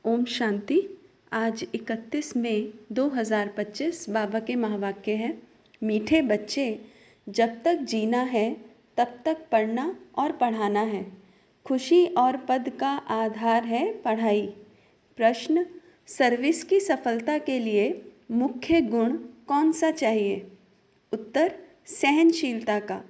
ओम शांति। आज 31 मई 2025 बाबा के महावाक्य है, मीठे बच्चे, जब तक जीना है तब तक पढ़ना और पढ़ाना है। खुशी और पद का आधार है पढ़ाई। प्रश्न, सर्विस की सफलता के लिए मुख्य गुण कौन सा चाहिए? उत्तर, सहनशीलता का।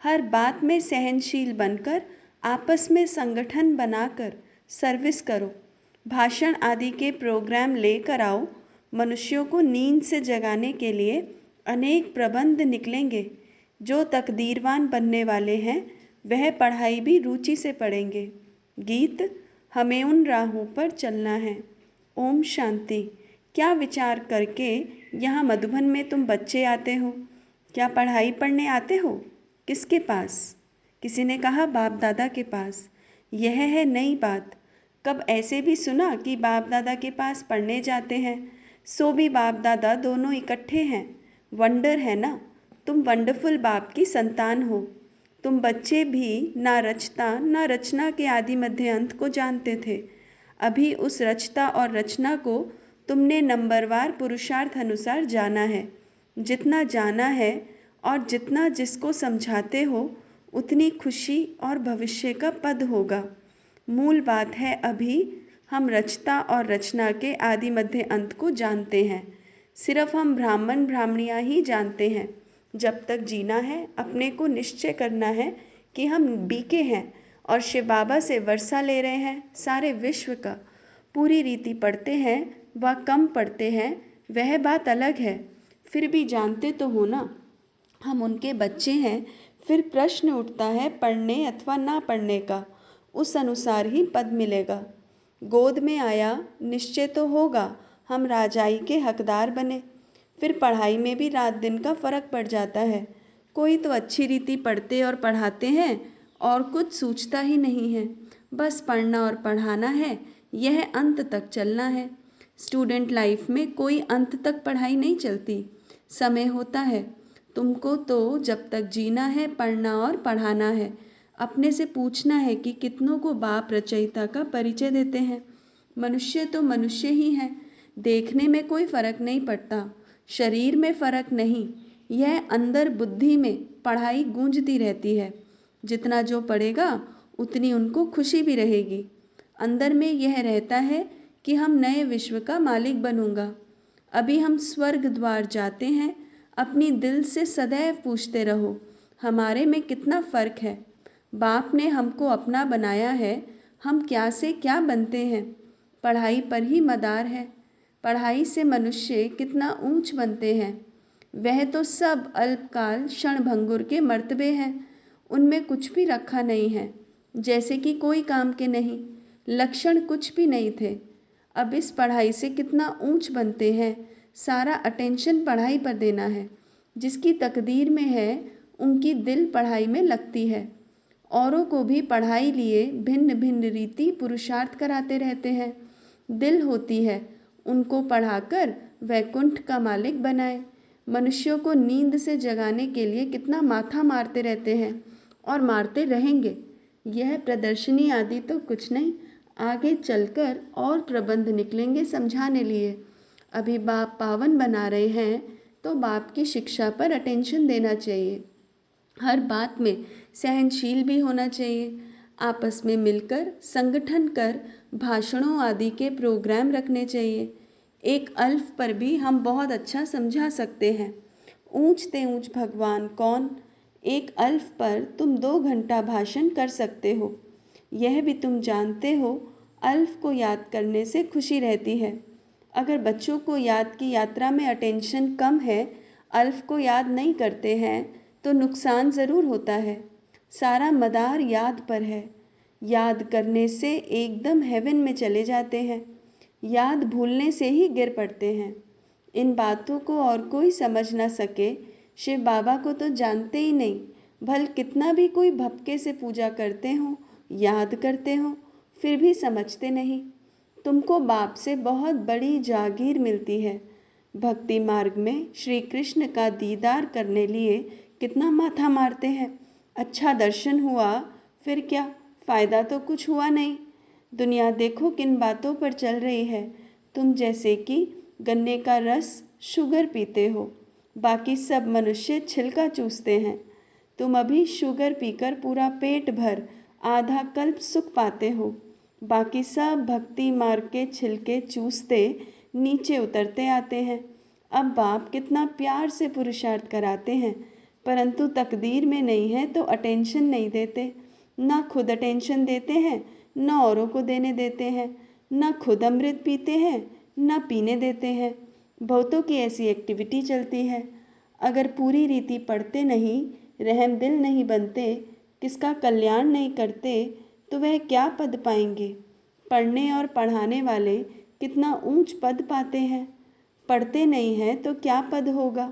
हर बात में सहनशील बनकर आपस में संगठन बनाकर सर्विस करो। भाषण आदि के प्रोग्राम लेकर आओ। मनुष्यों को नींद से जगाने के लिए अनेक प्रबंध निकलेंगे। जो तकदीरवान बनने वाले हैं वह पढ़ाई भी रुचि से पढ़ेंगे। गीत, हमें उन राहों पर चलना है। ओम शांति। क्या विचार करके यहाँ मधुबन में तुम बच्चे आते हो? क्या पढ़ाई पढ़ने आते हो? किसके पास? किसी ने कहा बाप दादा के पास। यह है नई बात। कब ऐसे भी सुना कि बाप दादा के पास पढ़ने जाते हैं? सो भी बाप दादा दोनों इकट्ठे हैं। वंडर है ना। तुम वंडरफुल बाप की संतान हो। तुम बच्चे भी ना रचता ना रचना के आदि मध्य अंत को जानते थे। अभी उस रचता और रचना को तुमने नंबरवार पुरुषार्थ अनुसार जाना है। जितना जाना है और जितना जिसको समझाते हो उतनी खुशी और भविष्य का पद होगा। मूल बात है, अभी हम रचता और रचना के आदि मध्य अंत को जानते हैं। सिर्फ हम ब्राह्मण ब्राह्मणियाँ ही जानते हैं। जब तक जीना है अपने को निश्चय करना है कि हम बीके हैं और शिव बाबा से वर्षा ले रहे हैं सारे विश्व का। पूरी रीति पढ़ते हैं व कम पढ़ते हैं वह बात अलग है, फिर भी जानते तो हो ना हम उनके बच्चे हैं। फिर प्रश्न उठता है पढ़ने अथवा ना पढ़ने का, उस अनुसार ही पद मिलेगा। गोद में आया निश्चय तो होगा हम राजाई के हकदार बने। फिर पढ़ाई में भी रात दिन का फर्क पड़ जाता है। कोई तो अच्छी रीति पढ़ते और पढ़ाते हैं और कुछ सूझता ही नहीं है। बस पढ़ना और पढ़ाना है, यह अंत तक चलना है। स्टूडेंट लाइफ में कोई अंत तक पढ़ाई नहीं चलती, समय होता है। तुमको तो जब तक जीना है पढ़ना और पढ़ाना है। अपने से पूछना है कि कितनों को बाप रचयिता का परिचय देते हैं। मनुष्य तो मनुष्य ही हैं, देखने में कोई फर्क नहीं पड़ता, शरीर में फर्क नहीं, यह अंदर बुद्धि में पढ़ाई गूंजती रहती है। जितना जो पढ़ेगा उतनी उनको खुशी भी रहेगी। अंदर में यह रहता है कि हम नए विश्व का मालिक बनूंगा। अभी हम स्वर्ग द्वार जाते हैं। अपनी दिल से सदैव पूछते रहो हमारे में कितना फ़र्क है। बाप ने हमको अपना बनाया है, हम क्या से क्या बनते हैं। पढ़ाई पर ही मदार है। पढ़ाई से मनुष्य कितना ऊंच बनते हैं। वह तो सब अल्पकाल क्षणभंगुर के मर्तबे हैं, उनमें कुछ भी रखा नहीं है, जैसे कि कोई काम के नहीं, लक्षण कुछ भी नहीं थे। अब इस पढ़ाई से कितना ऊंच बनते हैं। सारा अटेंशन पढ़ाई पर देना है। जिसकी तकदीर में है उनकी दिल पढ़ाई में लगती है। औरों को भी पढ़ाई लिए भिन्न भिन्न रीति पुरुषार्थ कराते रहते हैं। दिल होती है उनको पढ़ाकर वैकुंठ का मालिक बनाए। मनुष्यों को नींद से जगाने के लिए कितना माथा मारते रहते हैं और मारते रहेंगे। यह प्रदर्शनी आदि तो कुछ नहीं, आगे चलकर और प्रबंध निकलेंगे समझाने लिए। अभी बाप पावन बना रहे हैं तो बाप की शिक्षा पर अटेंशन देना चाहिए। हर बात में सहनशील भी होना चाहिए। आपस में मिलकर संगठन कर भाषणों आदि के प्रोग्राम रखने चाहिए। एक अल्फ पर भी हम बहुत अच्छा समझा सकते हैं। ऊंचते ऊंच भगवान कौन, एक अल्फ पर तुम 2 घंटा भाषण कर सकते हो। यह भी तुम जानते हो अल्फ को याद करने से खुशी रहती है। अगर बच्चों को याद की यात्रा में अटेंशन कम है, अल्फ को याद नहीं करते हैं तो नुकसान ज़रूर होता है। सारा मदार याद पर है। याद करने से एकदम हेवन में चले जाते हैं, याद भूलने से ही गिर पड़ते हैं। इन बातों को और कोई समझ ना सके, शिव बाबा को तो जानते ही नहीं। भल कितना भी कोई भपके से पूजा करते हो, याद करते हो, फिर भी समझते नहीं। तुमको बाप से बहुत बड़ी जागीर मिलती है। भक्ति मार्ग में श्री कृष्ण का दीदार करने लिए कितना माथा मारते हैं। अच्छा दर्शन हुआ, फिर क्या फ़ायदा तो कुछ हुआ नहीं। दुनिया देखो किन बातों पर चल रही है। तुम जैसे कि गन्ने का रस शुगर पीते हो, बाकी सब मनुष्य छिलका चूसते हैं। तुम अभी शुगर पीकर पूरा पेट भर आधा कल्प सुख पाते हो, बाकी सब भक्ति मार्ग के छिलके चूसते नीचे उतरते आते हैं। अब बाप कितना प्यार से पुरुषार्थ कराते हैं, परंतु तकदीर में नहीं है तो अटेंशन नहीं देते। ना खुद अटेंशन देते हैं, न औरों को देने देते हैं। न खुद अमृत पीते हैं, न पीने देते हैं। बहुतों की ऐसी एक्टिविटी चलती है। अगर पूरी रीति पढ़ते नहीं, रहम दिल नहीं बनते, किसका कल्याण नहीं करते, तो वह क्या पद पाएंगे। पढ़ने और पढ़ाने वाले कितना ऊंच पद पाते हैं, पढ़ते नहीं हैं तो क्या पद होगा।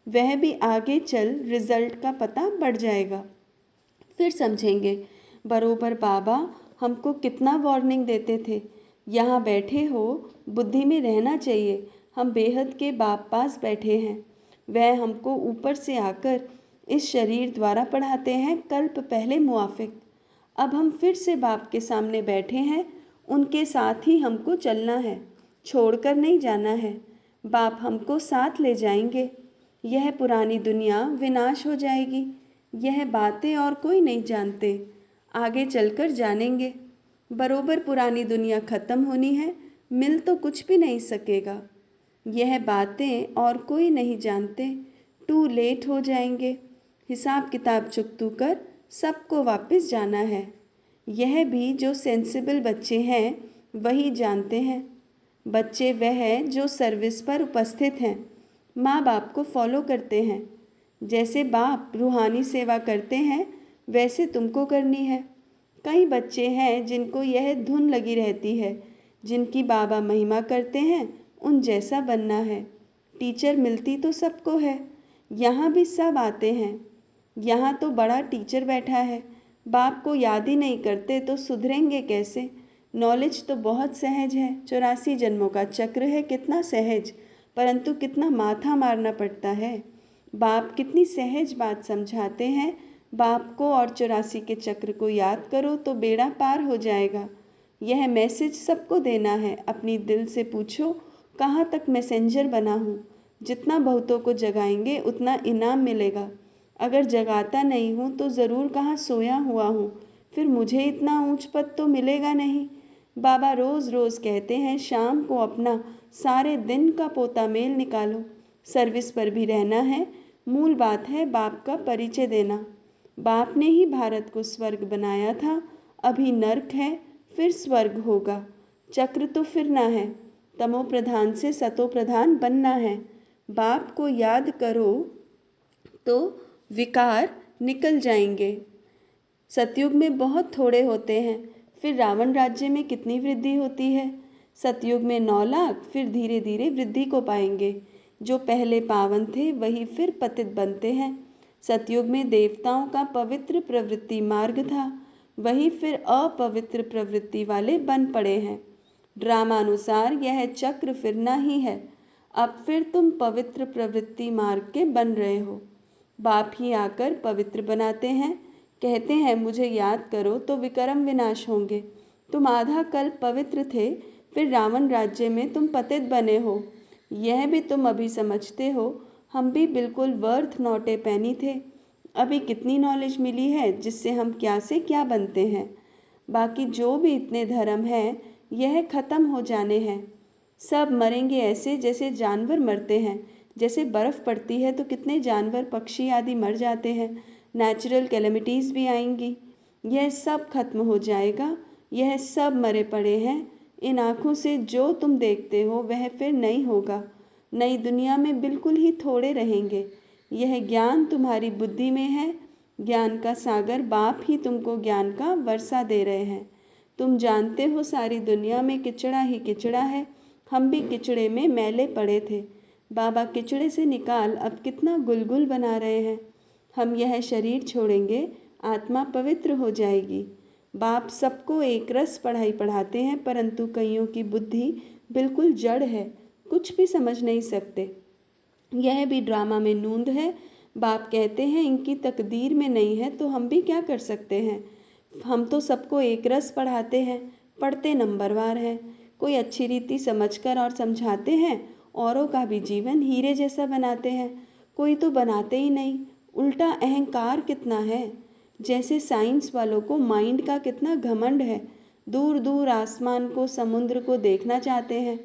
वह भी आगे चल रिजल्ट का पता बढ़ जाएगा, फिर समझेंगे। बरोबर बाबा हमको कितना वार्निंग देते थे, यहाँ बैठे हो, बुद्धि में रहना चाहिए। हम बेहद के बाप पास बैठे हैं, वह हमको ऊपर से आकर इस शरीर द्वारा पढ़ाते हैं कल्प पहले मुआफिक। अब हम फिर से बाप के सामने बैठे हैं, उनके साथ ही हमको चलना है, छोड़कर नहीं जाना है। बाप हमको साथ ले जाएंगे। यह पुरानी दुनिया विनाश हो जाएगी। यह बातें और कोई नहीं जानते, आगे चलकर जानेंगे। बरोबर पुरानी दुनिया खत्म होनी है, मिल तो कुछ भी नहीं सकेगा। यह बातें और कोई नहीं जानते, टू लेट हो जाएंगे। हिसाब किताब चुकतू कर सबको वापस जाना है। यह भी जो सेंसिबल बच्चे हैं वही जानते हैं। बच्चे वह है जो सर्विस पर उपस्थित हैं, माँ बाप को फॉलो करते हैं। जैसे बाप रूहानी सेवा करते हैं वैसे तुमको करनी है। कई बच्चे हैं जिनको यह धुन लगी रहती है, जिनकी बाबा महिमा करते हैं उन जैसा बनना है। टीचर मिलती तो सबको है, यहाँ भी सब आते हैं। यहाँ तो बड़ा टीचर बैठा है, बाप को याद ही नहीं करते तो सुधरेंगे कैसे। नॉलेज तो बहुत सहज है, 84 जन्मों का चक्र है, कितना सहज, परंतु कितना माथा मारना पड़ता है। बाप कितनी सहज बात समझाते हैं। बाप को और 84 के चक्र को याद करो तो बेड़ा पार हो जाएगा। यह मैसेज सबको देना है। अपनी दिल से पूछो कहाँ तक मैसेंजर बना हूँ। जितना बहुतों को जगाएंगे उतना इनाम मिलेगा। अगर जगाता नहीं हूँ तो ज़रूर कहाँ सोया हुआ हूँ, फिर मुझे इतना ऊंच पद तो मिलेगा नहीं। बाबा रोज़ रोज़ कहते हैं शाम को अपना सारे दिन का पोता मेल निकालो। सर्विस पर भी रहना है। मूल बात है बाप का परिचय देना। बाप ने ही भारत को स्वर्ग बनाया था, अभी नर्क है, फिर स्वर्ग होगा। चक्र तो फिरना है, तमो प्रधान से सतो प्रधान बनना है। बाप को याद करो तो विकार निकल जाएंगे। सतयुग में बहुत थोड़े होते हैं, फिर रावण राज्य में कितनी वृद्धि होती है। सतयुग में 9 लाख, फिर धीरे धीरे वृद्धि को पाएंगे। जो पहले पावन थे वही फिर पतित बनते हैं। सतयुग में देवताओं का पवित्र प्रवृत्ति मार्ग था, वही फिर अपवित्र प्रवृत्ति वाले बन पड़े हैं। ड्रामानुसार यह चक्र फिरना ही है। अब फिर तुम पवित्र प्रवृत्ति मार्ग के बन रहे हो। बाप ही आकर पवित्र बनाते हैं, कहते हैं मुझे याद करो तो विक्रम विनाश होंगे। तुम आधा कल्प पवित्र थे, फिर रावण राज्य में तुम पतित बने हो। यह भी तुम अभी समझते हो। हम भी बिल्कुल वर्थ नॉट ए पेनी थे। अभी कितनी नॉलेज मिली है जिससे हम क्या से क्या बनते हैं। बाकी जो भी इतने धर्म हैं यह खत्म हो जाने हैं। सब मरेंगे ऐसे जैसे जानवर मरते हैं। जैसे बर्फ़ पड़ती है तो कितने जानवर पक्षी आदि मर जाते हैं। नेचुरल कैलेमिटीज़ भी आएंगी, यह सब खत्म हो जाएगा। यह सब मरे पड़े हैं। इन आँखों से जो तुम देखते हो वह फिर नहीं होगा। नई दुनिया में बिल्कुल ही थोड़े रहेंगे। यह ज्ञान तुम्हारी बुद्धि में है। ज्ञान का सागर बाप ही तुमको ज्ञान का वर्षा दे रहे हैं। तुम जानते हो सारी दुनिया में किचड़ा ही किचड़ा है। हम भी किचड़े में मैले पड़े थे। बाबा किचड़े से निकाल अब कितना गुलगुल बना रहे हैं। हम यह शरीर छोड़ेंगे, आत्मा पवित्र हो जाएगी। बाप सबको एक रस पढ़ाई पढ़ाते हैं, परंतु कईयों की बुद्धि बिल्कुल जड़ है, कुछ भी समझ नहीं सकते। यह भी ड्रामा में नूंद है। बाप कहते हैं इनकी तकदीर में नहीं है तो हम भी क्या कर सकते हैं। हम तो सबको एक रस पढ़ाते हैं, पढ़ते नंबरवार हैं। कोई अच्छी रीति समझकर और समझाते हैं, औरों का भी जीवन हीरे जैसा बनाते हैं। कोई तो बनाते ही नहीं, उल्टा अहंकार कितना है। जैसे साइंस वालों को माइंड का कितना घमंड है, दूर दूर आसमान को, समुद्र को देखना चाहते हैं।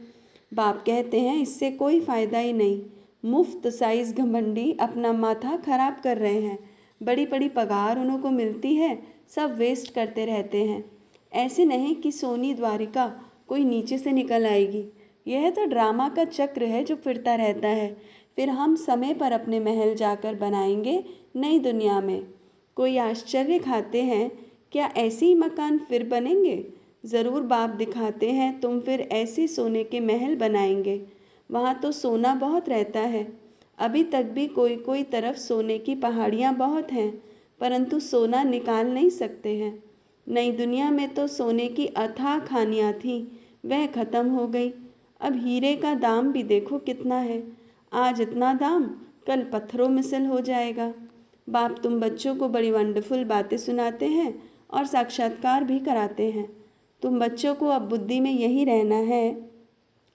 बाप कहते हैं इससे कोई फायदा ही नहीं। मुफ्त साइज घमंडी अपना माथा खराब कर रहे हैं। बड़ी बड़ी पगार उन्हों को मिलती है, सब वेस्ट करते रहते हैं। ऐसे नहीं कि सोनी द्वारिका कोई नीचे से निकल आएगी। यह तो ड्रामा का चक्र है जो फिरता रहता है। फिर हम समय पर अपने महल जाकर बनाएंगे नई दुनिया में। कोई आश्चर्य खाते हैं, क्या ऐसे ही मकान फिर बनेंगे? ज़रूर बाप दिखाते हैं, तुम फिर ऐसे सोने के महल बनाएंगे। वहाँ तो सोना बहुत रहता है। अभी तक भी कोई कोई तरफ सोने की पहाड़ियाँ बहुत हैं, परंतु सोना निकाल नहीं सकते हैं। नई दुनिया में तो सोने की अथाह खानियाँ थीं, वह खत्म हो गई। अब हीरे का दाम भी देखो कितना है। आज इतना दाम, कल पत्थरों मिसल हो जाएगा। बाप तुम बच्चों को बड़ी वंडरफुल बातें सुनाते हैं और साक्षात्कार भी कराते हैं। तुम बच्चों को अब बुद्धि में यही रहना है।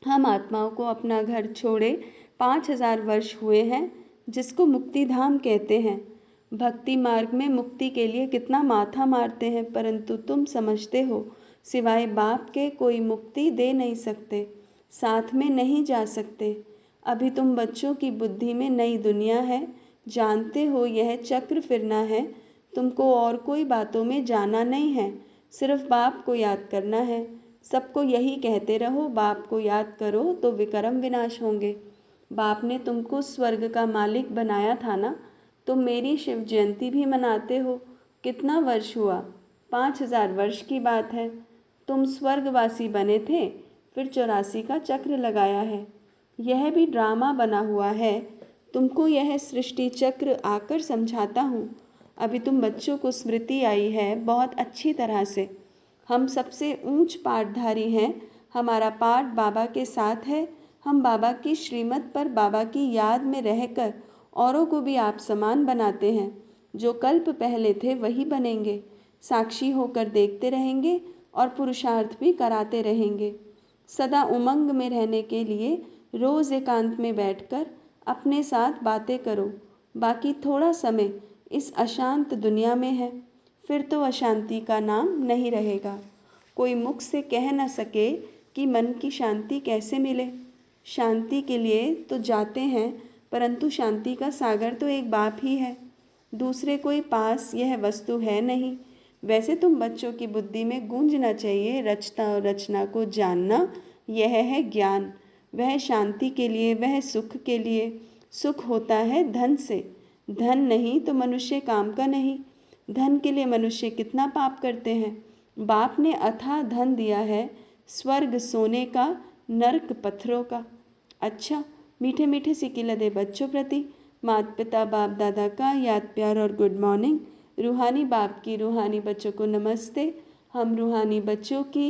हम आत्माओं को अपना घर छोड़े 5000 वर्ष हुए हैं, जिसको मुक्ति धाम कहते हैं। भक्ति मार्ग में मुक्ति के लिए कितना माथा मारते हैं, परंतु तुम समझते हो सिवाय बाप के कोई मुक्ति दे नहीं सकते, साथ में नहीं जा सकते। अभी तुम बच्चों की बुद्धि में नई दुनिया है, जानते हो यह चक्र फिरना है। तुमको और कोई बातों में जाना नहीं है, सिर्फ बाप को याद करना है। सबको यही कहते रहो, बाप को याद करो तो विक्रम विनाश होंगे। बाप ने तुमको स्वर्ग का मालिक बनाया था ना। तुम मेरी शिव जयंती भी मनाते हो। कितना वर्ष हुआ? 5000 वर्ष की बात है। तुम स्वर्गवासी बने थे, फिर 84 का चक्र लगाया है। यह भी ड्रामा बना हुआ है। तुमको यह सृष्टि चक्र आकर समझाता हूँ। अभी तुम बच्चों को स्मृति आई है बहुत अच्छी तरह से। हम सबसे ऊंच पाठधारी हैं। हमारा पाठ बाबा के साथ है। हम बाबा की श्रीमत पर बाबा की याद में रहकर औरों को भी आप समान बनाते हैं। जो कल्प पहले थे वही बनेंगे। साक्षी होकर देखते रहेंगे और पुरुषार्थ भी कराते रहेंगे। सदा उमंग में रहने के लिए रोज़ एकांत में बैठकर अपने साथ बातें करो। बाकी थोड़ा समय इस अशांत दुनिया में है, फिर तो अशांति का नाम नहीं रहेगा। कोई मुख से कह न सके कि मन की शांति कैसे मिले। शांति के लिए तो जाते हैं, परंतु शांति का सागर तो एक बाप ही है, दूसरे कोई पास यह वस्तु है नहीं। वैसे तुम बच्चों की बुद्धि में गूंजना चाहिए, रचता और रचना को जानना, यह है ज्ञान। वह शांति के लिए, वह सुख के लिए। सुख होता है धन से, धन नहीं तो मनुष्य काम का नहीं। धन के लिए मनुष्य कितना पाप करते हैं। बाप ने अथाह धन दिया है, स्वर्ग सोने का, नरक पत्थरों का। अच्छा, मीठे मीठे सिक्के दे बच्चों प्रति माता पिता बाप दादा का याद प्यार और गुड मॉर्निंग। रूहानी बाप की रूहानी बच्चों को नमस्ते। हम रूहानी बच्चों की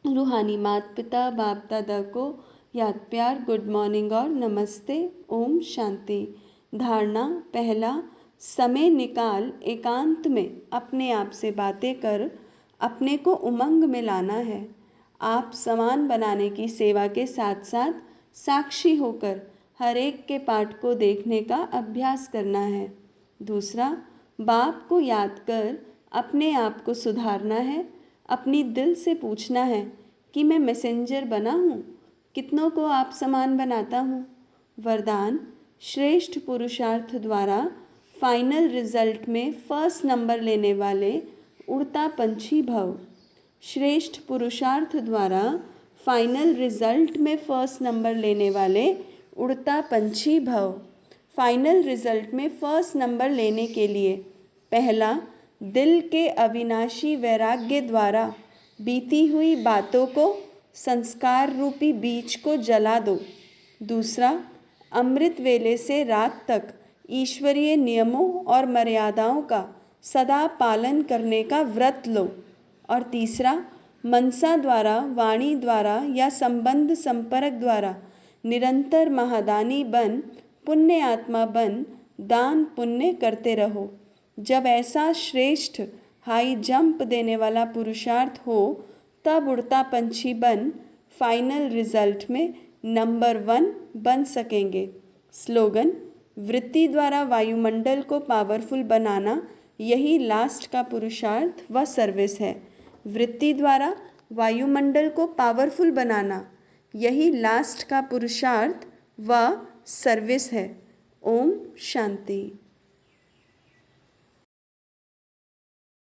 रूहानी माता पिता बाप दादा को याद प्यार, गुड मॉर्निंग और नमस्ते। ओम शांति। धारणा पहला, समय निकाल एकांत में अपने आप से बातें कर अपने को उमंग में लाना है। आप समान बनाने की सेवा के साथ साथ साक्षी होकर हर एक के पाठ को देखने का अभ्यास करना है। दूसरा, बाप को याद कर अपने आप को सुधारना है। अपनी दिल से पूछना है कि मैं मैसेंजर बना हूँ, कितनों को आप समान बनाता हूँ। वरदान, श्रेष्ठ पुरुषार्थ द्वारा फाइनल रिजल्ट में फर्स्ट नंबर लेने वाले उड़ता पंछी भव। श्रेष्ठ पुरुषार्थ द्वारा फाइनल रिजल्ट में फर्स्ट नंबर लेने वाले उड़ता पंछी भव। फाइनल रिजल्ट में फर्स्ट नंबर लेने के लिए पहला, दिल के अविनाशी वैराग्य द्वारा बीती हुई बातों को, संस्कार रूपी बीज को जला दो। दूसरा, अमृत वेले से रात तक ईश्वरीय नियमों और मर्यादाओं का सदा पालन करने का व्रत लो। और तीसरा, मनसा द्वारा, वाणी द्वारा या संबंध संपर्क द्वारा निरंतर महादानी बन, पुण्य आत्मा बन, दान पुण्य करते रहो। जब ऐसा श्रेष्ठ हाई जंप देने वाला पुरुषार्थ हो तब उड़ता पंछी बन फाइनल रिजल्ट में नंबर 1 बन सकेंगे। स्लोगन: वृत्ति द्वारा वायुमंडल को पावरफुल बनाना, यही लास्ट का पुरुषार्थ व सर्विस है। वृत्ति द्वारा वायुमंडल को पावरफुल बनाना, यही लास्ट का पुरुषार्थ व सर्विस है। ओम शांति।